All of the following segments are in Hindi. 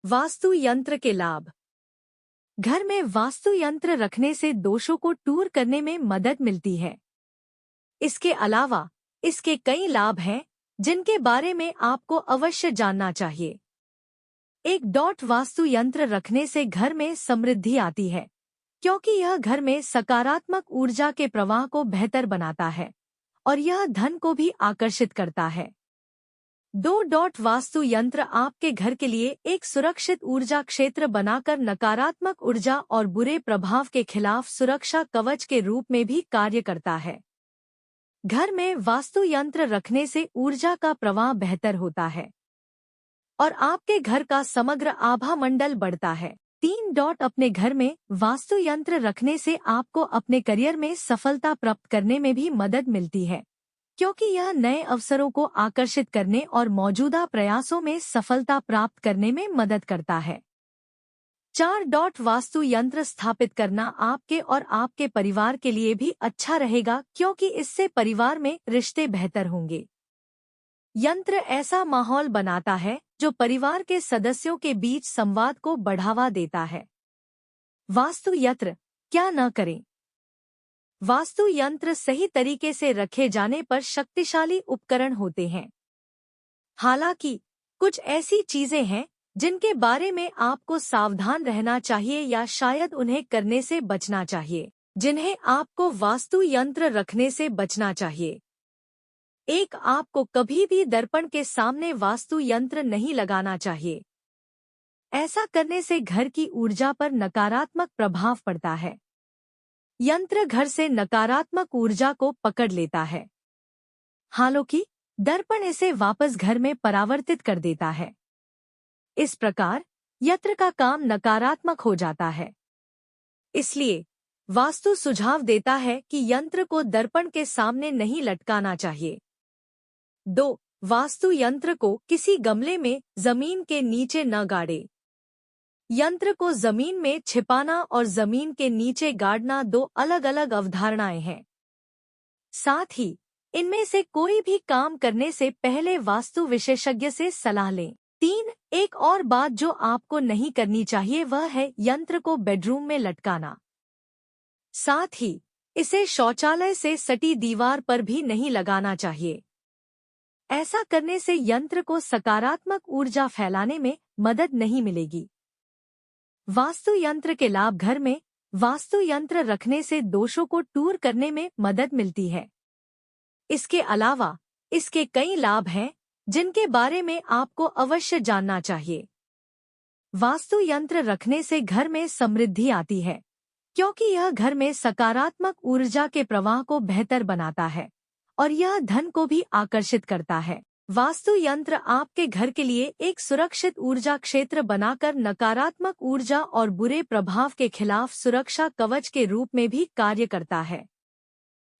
वास्तु यंत्र के लाभ। घर में वास्तु यंत्र रखने से दोषों को दूर करने में मदद मिलती है। इसके अलावा इसके कई लाभ हैं जिनके बारे में आपको अवश्य जानना चाहिए। एक डॉट वास्तु यंत्र रखने से घर में समृद्धि आती है, क्योंकि यह घर में सकारात्मक ऊर्जा के प्रवाह को बेहतर बनाता है और यह धन को भी आकर्षित करता है। 2 डॉट वास्तु यंत्र आपके घर के लिए एक सुरक्षित ऊर्जा क्षेत्र बनाकर नकारात्मक ऊर्जा और बुरे प्रभाव के खिलाफ सुरक्षा कवच के रूप में भी कार्य करता है। घर में वास्तु यंत्र रखने से ऊर्जा का प्रवाह बेहतर होता है और आपके घर का समग्र आभा मंडल बढ़ता है। 3 डॉट अपने घर में वास्तु यंत्र रखने से आपको अपने करियर में सफलता प्राप्त करने में भी मदद मिलती है, क्योंकि यह नए अवसरों को आकर्षित करने और मौजूदा प्रयासों में सफलता प्राप्त करने में मदद करता है। 4 डॉट वास्तु यंत्र स्थापित करना आपके और आपके परिवार के लिए भी अच्छा रहेगा, क्योंकि इससे परिवार में रिश्ते बेहतर होंगे। यंत्र ऐसा माहौल बनाता है जो परिवार के सदस्यों के बीच संवाद को बढ़ावा देता है। वास्तु यंत्र क्या न करें। वास्तु यंत्र सही तरीके से रखे जाने पर शक्तिशाली उपकरण होते हैं। हालांकि कुछ ऐसी चीजें हैं जिनके बारे में आपको सावधान रहना चाहिए या शायद उन्हें करने से बचना चाहिए, जिन्हें आपको वास्तु यंत्र रखने से बचना चाहिए। 1. आपको कभी भी दर्पण के सामने वास्तु यंत्र नहीं लगाना चाहिए। ऐसा करने से घर की ऊर्जा पर नकारात्मक प्रभाव पड़ता है। यंत्र घर से नकारात्मक ऊर्जा को पकड़ लेता है, हालांकि दर्पण इसे वापस घर में परावर्तित कर देता है। इस प्रकार यंत्र का काम नकारात्मक हो जाता है। इसलिए वास्तु सुझाव देता है कि यंत्र को दर्पण के सामने नहीं लटकाना चाहिए। 2. वास्तु यंत्र को किसी गमले में जमीन के नीचे न गाड़े। यंत्र को जमीन में छिपाना और जमीन के नीचे गाड़ना 2 अलग-अलग अवधारणाएं हैं। साथ ही इनमें से कोई भी काम करने से पहले वास्तु विशेषज्ञ से सलाह लें। 3. एक और बात जो आपको नहीं करनी चाहिए वह है यंत्र को बेडरूम में लटकाना। साथ ही इसे शौचालय से सटी दीवार पर भी नहीं लगाना चाहिए। ऐसा करने से यंत्र को सकारात्मक ऊर्जा फैलाने में मदद नहीं मिलेगी। वास्तु यंत्र के लाभ। घर में वास्तु यंत्र रखने से दोषों को दूर करने में मदद मिलती है। इसके अलावा इसके कई लाभ हैं जिनके बारे में आपको अवश्य जानना चाहिए। वास्तु यंत्र रखने से घर में समृद्धि आती है, क्योंकि यह घर में सकारात्मक ऊर्जा के प्रवाह को बेहतर बनाता है और यह धन को भी आकर्षित करता है। वास्तु यंत्र आपके घर के लिए एक सुरक्षित ऊर्जा क्षेत्र बनाकर नकारात्मक ऊर्जा और बुरे प्रभाव के खिलाफ सुरक्षा कवच के रूप में भी कार्य करता है।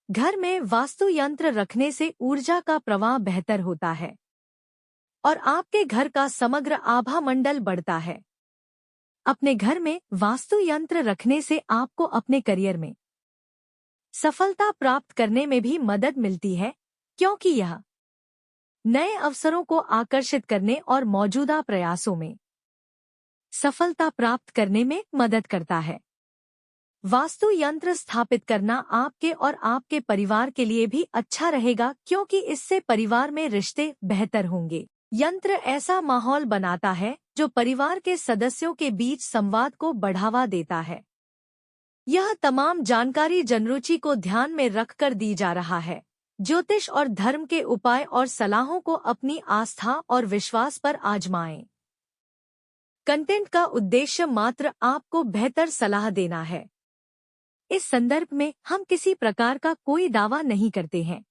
घर में वास्तु यंत्र रखने से ऊर्जा का प्रवाह बेहतर होता है और आपके घर का समग्र आभा मंडल बढ़ता है। अपने घर में वास्तु यंत्र रखने से आपको अपने करियर में सफलता प्राप्त करने में भी मदद मिलती है, क्योंकि यह नए अवसरों को आकर्षित करने और मौजूदा प्रयासों में सफलता प्राप्त करने में मदद करता है। वास्तु यंत्र स्थापित करना आपके और आपके परिवार के लिए भी अच्छा रहेगा, क्योंकि इससे परिवार में रिश्ते बेहतर होंगे। यंत्र ऐसा माहौल बनाता है जो परिवार के सदस्यों के बीच संवाद को बढ़ावा देता है। यह तमाम जानकारी जनरुचि को ध्यान में रखकर दी जा रहा है। ज्योतिष और धर्म के उपाय और सलाहों को अपनी आस्था और विश्वास पर आजमाएं। कंटेंट का उद्देश्य मात्र आपको बेहतर सलाह देना है। इस संदर्भ में हम किसी प्रकार का कोई दावा नहीं करते हैं।